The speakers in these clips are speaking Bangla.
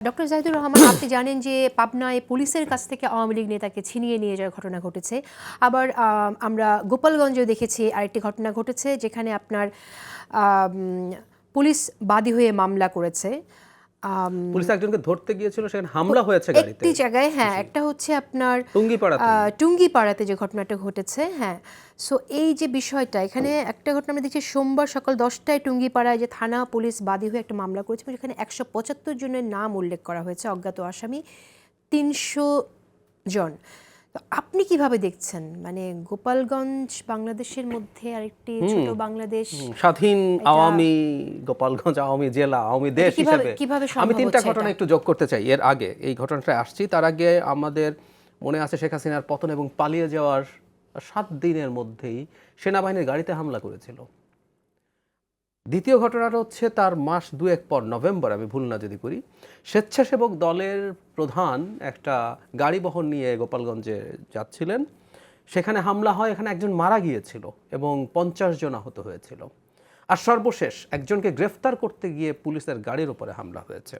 ডক্টর জাহিদুর রহমান, আপনি জানেন যে পাবনায় পুলিশের কাছ থেকে আওয়ামী লীগ নেতাকে ছিনিয়ে নিয়ে যাওয়ার ঘটনা ঘটেছে। আবার আমরা গোপালগঞ্জেও দেখেছি আরেকটি ঘটনা ঘটেছে, যেখানে আপনার আম, পুলিশ বাদী হয়ে মামলা করেছে। পুলিশ একজনকে ধরতে গিয়েছিল, সেখানে হামলা হয়েছে গাড়িতে। একটি জায়গায়, হ্যাঁ, একটা হচ্ছে আপনার টুঙ্গিপাড়াতে। টুঙ্গিপাড়াতে যে ঘটনাটা ঘটেছে। হ্যাঁ, সো এই যে বিষয়টা, এখানে একটা ঘটনা আমরা দেখছি সোমবার সকাল 10টায় টুঙ্গিপাড়ায় যে থানা পুলিশ বাদী হয়ে একটা মামলা করেছে, যেখানে 175 জনের নাম উল্লেখ করা হয়েছে, অজ্ঞাত আসামি 300 জন। তো আপনি কিভাবে দেখছেন, মানে গোপালগঞ্জ বাংলাদেশের মধ্যে আরেকটি ছোট বাংলাদেশ, স্বাধীন আওয়ামী গোপালগঞ্জ আওয়ামী জেলা আওয়ামী দেশ হিসেবে আমি তিনটা ঘটনা একটু যোগ করতে চাই। এর আগে এই ঘটনাটা আসছি, তার আগে আমাদের মনে আছে শেখ হাসিনার পতন এবং পালিয়ে যাওয়ার 7 দিনের মধ্যেই সেনাবাহিনীর গাড়িতে হামলা করেছিল। দ্বিতীয় ঘটনাটা হচ্ছে তার মাস দুয়েক পর, নভেম্বর আমি ভুল না যদি করি, স্বেচ্ছাসেবক দলের প্রধান একটা গাড়ি বহন নিয়ে গোপালগঞ্জে যাচ্ছিলেন, সেখানে হামলা হয়, এখানে একজন মারা গিয়েছিল এবং 50 জন আহত হয়েছিল। আর সর্বশেষ একজনকে গ্রেফতার করতে গিয়ে পুলিশের গাড়ির উপরে হামলা হয়েছে।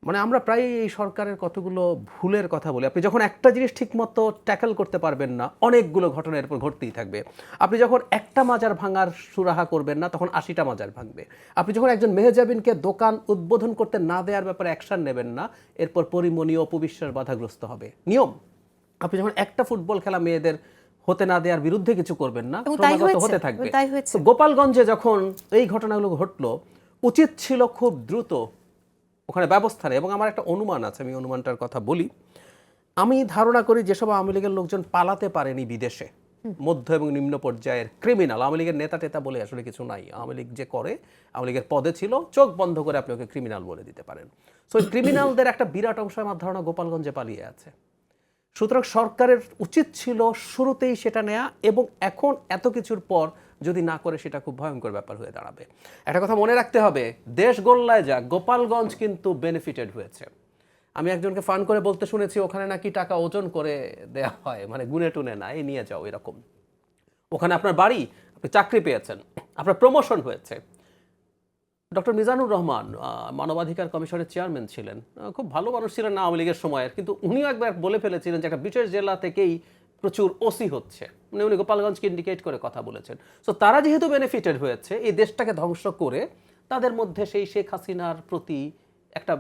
মানে আমরা প্রায় এই সরকারের কতগুলো ভুলের কথা বলি। আপনি যখন একটা জিনিস ঠিকমতো ট্যাকল করতে পারবেন না, অনেকগুলো ঘটনা এরপর ঘটতেই থাকবে। আপনি যখন একটা মাজার ভাঙার সুরাহা করবেন না, তখন 80টা মাজার ভাঙবে। আপনি যখন একজন মেহজাবিনকে দোকান উদ্বোধন করতে না দেওয়ার ব্যাপারে অ্যাকশন নেবেন না, এরপর পরিমণি অপবিশ্বাস বাধাগ্রস্ত হবে। নিয়ম। আপনি যখন একটা ফুটবল খেলা মেয়েদের হতে না দেওয়ার বিরুদ্ধে কিছু করবেন না, ক্রমাগত হতে থাকবে। গোপালগঞ্জে যখন এই ঘটনাগুলো ঘটলো, উচিত ছিল খুব দ্রুত ওখানে ব্যবস্থা নেই। এবং আমার একটা অনুমান আছে, আমি অনুমানটার কথা বলি। আমি ধারণা করি যেসব আওয়ামী লীগের লোকজন পালাতে পারেনি বিদেশে, মধ্য এবং নিম্ন পর্যায়ের ক্রিমিনাল, আওয়ামী লীগের নেতা টেতা বলে আসলে কিছু নাই। আওয়ামী লীগ যে করে, আওয়ামী লীগের পদে ছিল, চোখ বন্ধ করে আপনি ওকে ক্রিমিনাল বলে দিতে পারেন। সো ক্রিমিনালদের একটা বিরাট অংশ আমার ধারণা গোপালগঞ্জে পালিয়ে আছে। সুতরাং সরকারের উচিত ছিল শুরুতেই সেটা নেয়া, এবং এখন এত কিছুর পর যদি না করে সেটা খুব ভয়ঙ্কর ব্যাপার হয়ে দাঁড়াবে। একটা কথা মনে রাখতে হবে, দেশ গোল্লায় যা গোপালগঞ্জ কিন্তু বেনিফিটেড হয়েছে। আমি একজনকে ফান করে বলতে শুনেছি ওখানে নাকি টাকা ওজন করে দেয়া হয়, মানে গুনে টুনে না, এই নিয়ে যাও এরকম। ওখানে আপনার বাড়ি, আপনি চাকরি পেয়েছেন, আপনার প্রমোশন হয়েছে। ডক্টর মিজানুর রহমান মানবাধিকার কমিশনের চেয়ারম্যান ছিলেন, খুব ভালো মানুষ ছিলেন না আওয়ামী লীগের সময়ের, কিন্তু উনিও একবার বলে ফেলেছিলেন যে একটা বিশেষ জেলা থেকেই প্রচুর ওসি হচ্ছে, মানে উনি গোপালগঞ্জকে ইন্ডিকেট করে কথা বলেছেন। সো তারা যেহেতু বেনিফিটেড হয়েছে, এই দেশটাকে ধ্বংস করে তাদের মধ্যে সেই শেখ হাসিনার প্রতি একটা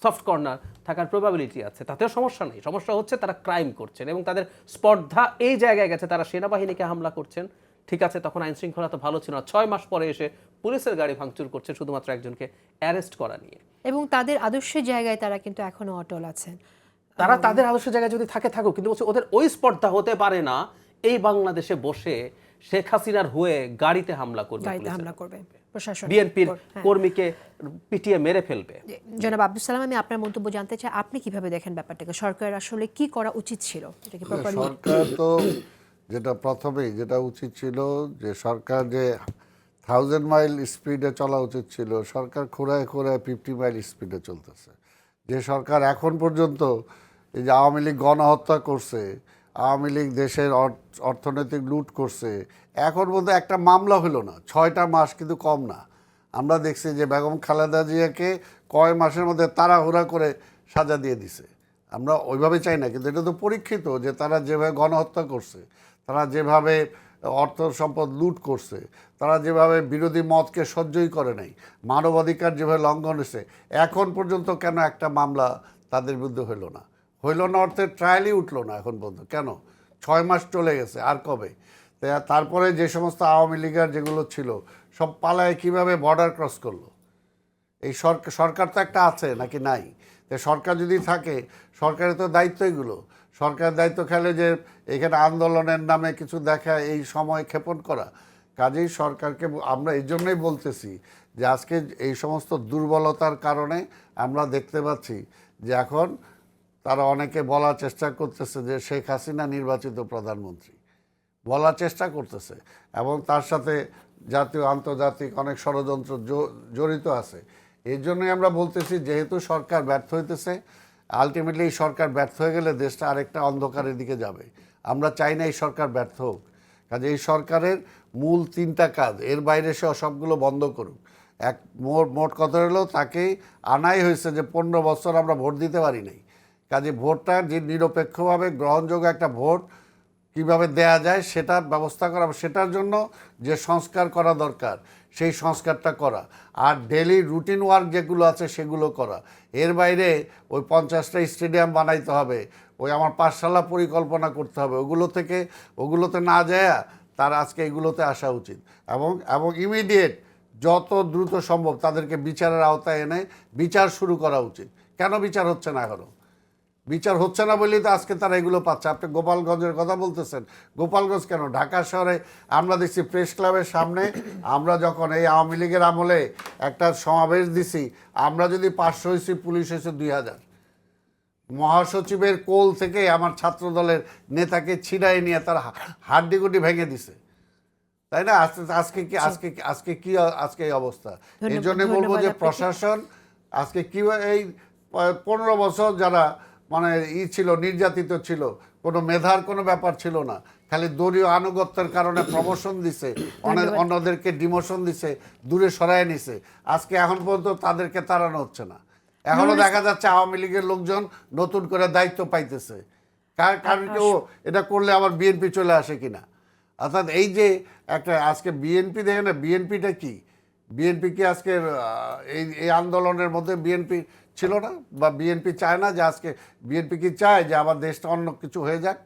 সফট কর্নার থাকার প্রবাবিলিটি আছে, তাতেও সমস্যা নেই। সমস্যা হচ্ছে তারা ক্রাইম করছেন এবং তাদের স্পর্ধা এই জায়গায় গেছে, তারা সেনাবাহিনীকে হামলা করছেন। ঠিক আছে, তখন আইন শৃঙ্খলা তো ভালো ছিল না, 6 মাস পরে এসে পুলিশের গাড়ি ভাঙচুর করছে শুধুমাত্র একজনকে অ্যারেস্ট করা নিয়ে। এবং তাদের আদর্শের জায়গায় তারা কিন্তু এখনো অটল আছেন। তারা তাদের আদর্শের জায়গায় যদি থাকুক, কিন্তু ওদের ওই স্পর্ধা হতে পারে না এই বাংলাদেশে বসে শেখ হাসিনার হয়ে গাড়িতে হামলা করবে, বিএনপির কর্মীকে পিটিয়ে মেরে ফেলবে। জনাব আব্দুল সালাম, আমি আপনার মন্তব্য জানতে চাই, আপনি কিভাবে দেখেন ব্যাপারটাকে? সরকার আসলে কি করা উচিত ছিল? সরকার তো যেটা উচিত ছিল, যে সরকার যে 1000 মাইল স্পিডে চলা উচিত ছিল, সরকার খোঁড়ায় 50 মাইল স্পিডে চলতেছে। যে সরকার এখন পর্যন্ত এই যে আওয়ামী লীগ গণহত্যা করছে, আওয়ামী লীগ দেশের অর্থনৈতিক লুট করছে, এখন পর্যন্ত একটা মামলা হলো না। 6টা মাস কিন্তু কম না। আমরা দেখছি যে বেগম খালেদা জিয়াকে কয় মাসের মধ্যে তাড়াহুড়া করে সাজা দিয়ে দিছে। আমরা ওইভাবে চাই না, কিন্তু এটা তো পরীক্ষিত যে তারা যেভাবে গণহত্যা করছে, তারা যেভাবে অর্থ সম্পদ লুট করছে, তারা যেভাবে বিরোধী মতকে সহ্যই করে নাই, মানবাধিকার যেভাবে লঙ্ঘন হয়েছে, এখন পর্যন্ত কেন একটা মামলা তাদের বিরুদ্ধে হইল না? অর্থে ট্রায়ালই উঠলো না এখন পর্যন্ত। কেন? 6 মাস চলে গেছে, আর কবে? তারপরে যে সমস্ত আওয়ামী লীগের যেগুলো ছিল সব পালায় কিভাবে বর্ডার ক্রস করলো? এই সরকার তো একটা আছে নাকি নাই? সরকার যদি থাকে, সরকারের তো দায়িত্ব এগুলো। সরকারের দায়িত্ব খেলে যে এখানে আন্দোলনের নামে কিছু দেখা, এই সময় ক্ষেপণ করা। কাজেই সরকারকে আমরা এই জন্যই বলতেছি যে আজকে এই সমস্ত দুর্বলতার কারণে আমরা দেখতে পাচ্ছি যে এখন তারা অনেকে বলার চেষ্টা করতেছে যে শেখ হাসিনা নির্বাচিত প্রধানমন্ত্রী, বলার চেষ্টা করতেছে, এবং তার সাথে জাতীয় আন্তর্জাতিক অনেক ষড়যন্ত্র জড়িত আছে। এই জন্যই আমরা বলতেছি, যেহেতু সরকার ব্যর্থ হইতেছে, আলটিমেটলি এই সরকার ব্যর্থ হয়ে গেলে দেশটা আরেকটা অন্ধকারের দিকে যাবে। আমরা চাই না এই সরকার ব্যর্থ হোক। কাজে এই সরকারের মূল 3টা কাজ, এর বাইরে সে সবগুলো বন্ধ করুক। মোট কথা হলো তাকেই আনাই হয়েছে যে 15 বছর আমরা ভোট দিতে পারি নাই। কাজে ভোটটা যে নিরপেক্ষভাবে গ্রহণযোগ্য একটা ভোট কিভাবে দেয়া যায় সেটার ব্যবস্থা করা, সেটার জন্য যে সংস্কার করা দরকার সেই সংস্কারটা করা, আর ডেইলি রুটিন ওয়ার্ক যেগুলো আছে সেগুলো করা। এর বাইরে ওই 50টা স্টেডিয়াম বানাইতে হবে, ওই আমার পাঠশালা পরিকল্পনা করতে হবে, ওগুলোতে না যায় তার আজকে এগুলোতে আসা উচিত এবং ইমিডিয়েট যত দ্রুত সম্ভব তাদেরকে বিচারের আওতায় এনে বিচার শুরু করা উচিত। কেন বিচার হচ্ছে না এখনো? বিচার হচ্ছে না বলেই তো আজকে তারা এগুলো পাচ্ছে। আপনি গোপালগঞ্জের কথা বলতেছেন, গোপালগঞ্জ কেন, ঢাকা শহরে আমরা দেখছি প্রেস ক্লাবের সামনে আমরা যখন এই আওয়ামী লীগের আমলে একটা সমাবেশ দিছি, আমরা যদি 500 হয়েছি, পুলিশ হয়েছে 2000। মহাসচিবের কোল থেকে আমার ছাত্র দলের নেতাকে ছিড়াই নিয়ে তার হাড্ডিগুটি ভেঙে দিছে, তাই না? আজকে এই অবস্থা। এই জন্য বলবো যে প্রশাসন আজকে কি এই 15 বছর যারা মানে ছিল, নির্যাতিত ছিল, কোনো মেধার কোনো ব্যাপার ছিল না, খালি দলীয় আনুগত্যের কারণে প্রমোশন দিছে, অন্যদেরকে ডিমোশন দিছে, দূরে সরায় নিছে। আজকে এখন পর্যন্ত তাদেরকে তাড়ানো হচ্ছে না। এখনো দেখা যাচ্ছে আওয়ামী লীগের লোকজন নতুন করে দায়িত্ব পাইতেছে, কারণ কেউ এটা করলে আবার বিএনপি চলে আসে কিনা। অর্থাৎ এই যে একটা আজকে বিএনপি, দেখে না বিএনপিটা কি, বিএনপি কি আজকে এই আন্দোলনের মধ্যে বিএনপি ছিল না? বা বিএনপি চায় না যে আজকে, বিএনপি কি চায় যে আমার দেশটা অন্য কিছু হয়ে যাক?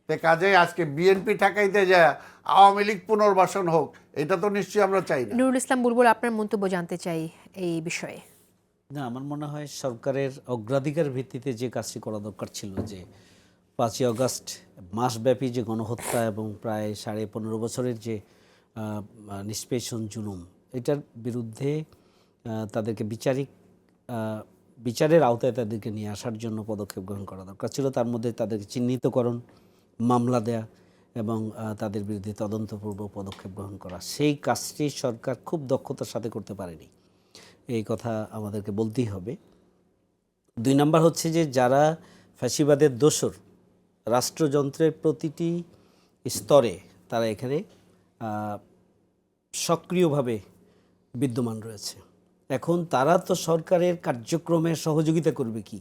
তে কাজেই আজকে বিএনপি ঠেকাইতে যায় আওয়ামী লীগ পুনর্বাসন হোক, এটা তো নিশ্চয়ই আমরা চাই না। নুরুল ইসলাম বুলবুল, আপনার মন্তব্য জানতে চাই এই বিষয়ে। না, আমার মনে হয় সরকারের অগ্রাধিকার ভিত্তিতে যে কাজটি করা দরকার ছিল, যে 5ই আগস্ট মাসব্যাপী যে গণহত্যা এবং প্রায় 15.5 বছরের যে নিষ্পেষণ জুলুম, এটার বিরুদ্ধে তাদেরকে বিচারের আওতায় তাদেরকে নিয়ে আসার জন্য পদক্ষেপ গ্রহণ করা দরকার ছিল। তার মধ্যে তাদেরকে চিহ্নিতকরণ, মামলা দেয়া এবং তাদের বিরুদ্ধে তদন্তপূর্বক পদক্ষেপ গ্রহণ করা, সেই কাজটি সরকার খুব দক্ষতার সাথে করতে পারেনি, এই কথা আমাদেরকে বলতেই হবে। 2 নম্বর হচ্ছে যে যারা ফ্যাসিবাদের দোসর, রাষ্ট্রযন্ত্রের প্রতিটি স্তরে তারা এখানে সক্রিয়ভাবে বিদ্যমান রয়েছে। এখন তারা তো সরকারের কার্যক্রমে সহযোগিতা করবে কি,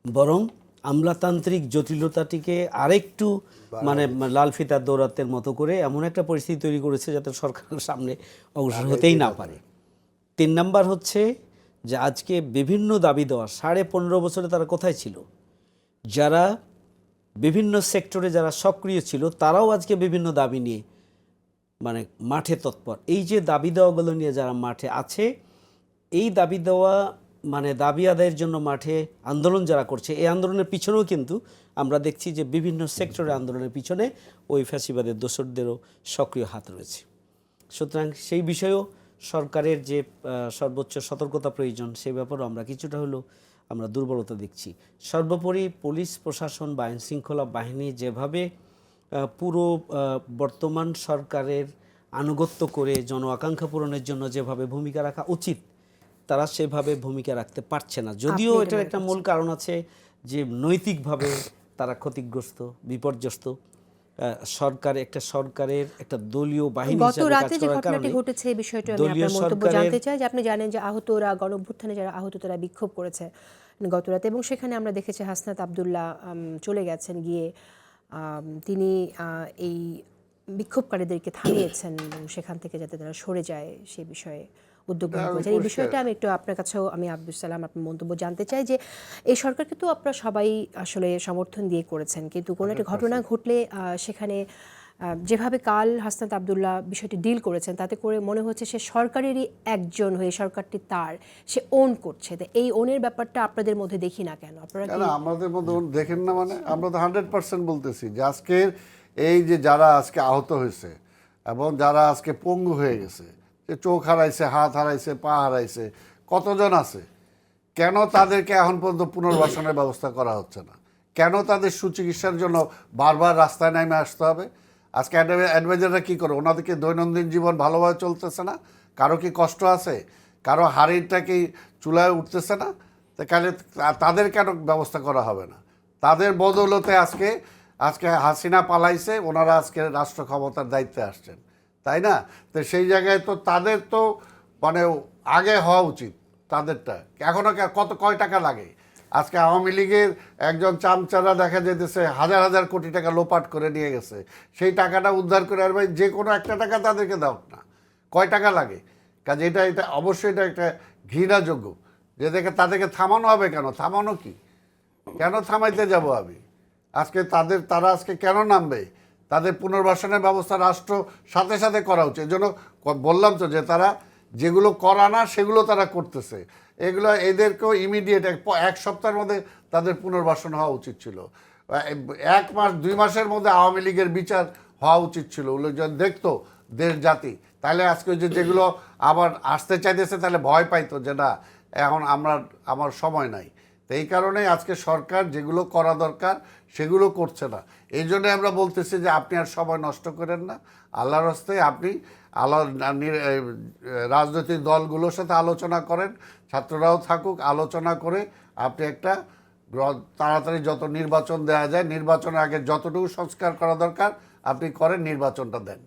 বরং আমলাতান্ত্রিক জটিলতাটিকে আরেকটু মানে লাল ফিতার দৌরাত্মের মতো করে এমন একটা পরিস্থিতি তৈরি করেছে যাতে সরকারের সামনে অগ্রসর হতেই না পারে। 3 নম্বর হচ্ছে যে আজকে বিভিন্ন দাবি দেওয়া 15.5 বছরে তারা কোথায় ছিল? যারা বিভিন্ন সেক্টরে যারা সক্রিয় ছিল তারাও আজকে বিভিন্ন দাবি নিয়ে মানে মাঠে তৎপর। এই যে দাবি দেওয়াগুলো নিয়ে যারা মাঠে আছে, এই দাবি দেওয়া মানে দাবি আদায়ের জন্য মাঠে আন্দোলন যারা করছে, এই আন্দোলনের পিছনেও কিন্তু আমরা দেখছি যে বিভিন্ন সেক্টরের আন্দোলনের পিছনে ওই ফ্যাসিবাদের দোসরদেরও সক্রিয় হাত রয়েছে। সুতরাং সেই বিষয়েও সরকারের যে সর্বোচ্চ সতর্কতা প্রয়োজন, সে ব্যাপারেও আমরা কিছুটা হলেও আমরা দুর্বলতা দেখছি। সর্বোপরি পুলিশ প্রশাসন বা আইনশৃঙ্খলা বাহিনী যেভাবে পুরো বর্তমান সরকারের আনুগত্য করে জন আকাঙ্ক্ষা পূরণের জন্য যেভাবে ভূমিকা রাখা উচিত, তারা সেভাবে ভূমিকা রাখতে পারছে না। যদিও এটার একটা মূল কারণ আছে যে নৈতিকভাবে তারা ক্ষতিগ্রস্ত, বিপর্যস্ত। সরকারের একটা দলীয় বাহিনী গত রাতে যে ঘটনাটি ঘটেছে এই বিষয়টি আমি আপনার মন্তব্য জানতে চাই। যে আপনি জানেন যে আহতরা, গণঅভ্যুত্থানে যারা আহত তারা বিক্ষোভ করেছে গত রাতে, এবং সেখানে আমরা দেখেছি হাসনাত আবদুল্লাহ চলে গেছেন, গিয়ে তিনি এই বিক্ষোভকারীদেরকে থামিয়েছেন এবং সেখান থেকে যাতে তারা সরে যায় সেই বিষয়ে উদ্যোগ গ্রহণ করেছেন। এই বিষয়টা আমি একটু আপনার কাছেও, আমি আব্দুল সালাম আপনার মন্তব্য জানতে চাই যে এই সরকারকে তো আপনারা সবাই আসলে সমর্থন দিয়ে করেছেন, কিন্তু কোনো একটা ঘটনা ঘটলে সেখানে যেভাবে কাল হাসনাত আবদুল্লাহ বিষয়টি ডিল করেছেন, তাতে করে মনে হচ্ছে সে সরকারেরই একজন হয়ে, সরকারটি তার, সে ওন করছে। এই ওনের ব্যাপারটা আপনাদের মধ্যে দেখি না কেন? আপনারা আমাদের মধ্যে দেখেন না? মানে আমরা তো 100% বলতেছি যে আজকের এই যে যারা আজকে আহত হয়েছে এবং যারা আজকে পঙ্গু হয়ে গেছে, যে চোখ হারাইছে, হাত হারাইছে, পা হারাইছে, কতজন আছে, কেন তাদেরকে এখন পর্যন্ত পুনর্বাসনের ব্যবস্থা করা হচ্ছে না? কেন তাদের সুচিকিৎসার জন্য বারবার রাস্তায় নেমে আসতে হবে? আজকে অ্যাডভাইজাররা কী করে? ওনাদেরকে দৈনন্দিন জীবন ভালোভাবে চলতেছে না? কারো কি কষ্ট আছে? কারো হাড়িটা কি চুলায় উঠতেছে না? তাদের কেন ব্যবস্থা করা হবে না? তাদের বদৌলতে আজকে হাসিনা পালাইছে, ওনারা আজকে রাষ্ট্র ক্ষমতার দায়িত্বে আসছেন, তাই না? তো সেই জায়গায় তো তাদের তো মানে আগে হওয়া উচিত তাদেরটা। এখনো কয় টাকা লাগে? আজকে আওয়ামী লীগের একজন চামচারা দেখা যেতেছে হাজার হাজার কোটি টাকা লোপাট করে নিয়ে গেছে, সেই টাকাটা উদ্ধার করে আর ভাই যে কোনো একটা টাকা তাদেরকে দাও না, কয় টাকা লাগে? কাজে এটা অবশ্যই এটা একটা ঘৃণাযোগ্য, যে তাদেরকে থামানো হবে কেন? থামানো কি, কেন থামাইতে যাব আমি? আজকে তারা আজকে কেন নামবে? তাদের পুনর্বাসনের ব্যবস্থা রাষ্ট্র সাথে সাথে করা উচিত। এই জন্য বললাম তো যে তারা যেগুলো করা না সেগুলো তারা করতেছে, এগুলো এদেরকেও ইমিডিয়েট এক সপ্তাহের মধ্যে তাদের পুনর্বাসন হওয়া উচিত ছিল। 1 মাস 2 মাসের মধ্যে আওয়ামী লীগের বিচার হওয়া উচিত ছিল, ওগুলো যখন দেখতো দেশ জাতি, তাহলে আজকে যেগুলো আবার আসতে চাইতেছে তাহলে ভয় পাইতো যে না এখন আমার সময় নাই। তো এই কারণে আজকে সরকার যেগুলো করা দরকার সেগুলো করছে না। এই জন্য আমরা বলতেছি যে আপনি আর সময় নষ্ট করেন না, আল্লাহর রাস্তায় আপনি রাজনৈতিক দলগুলোর সাথে আলোচনা করেন, ছাত্ররাও থাকুক, আলোচনা করে আপনি একটা তাড়াতাড়ি যত নির্বাচন দেওয়া যায়, নির্বাচনের আগে যতটুকু সংস্কার করা দরকার আপনি করেন, নির্বাচনটা দেন।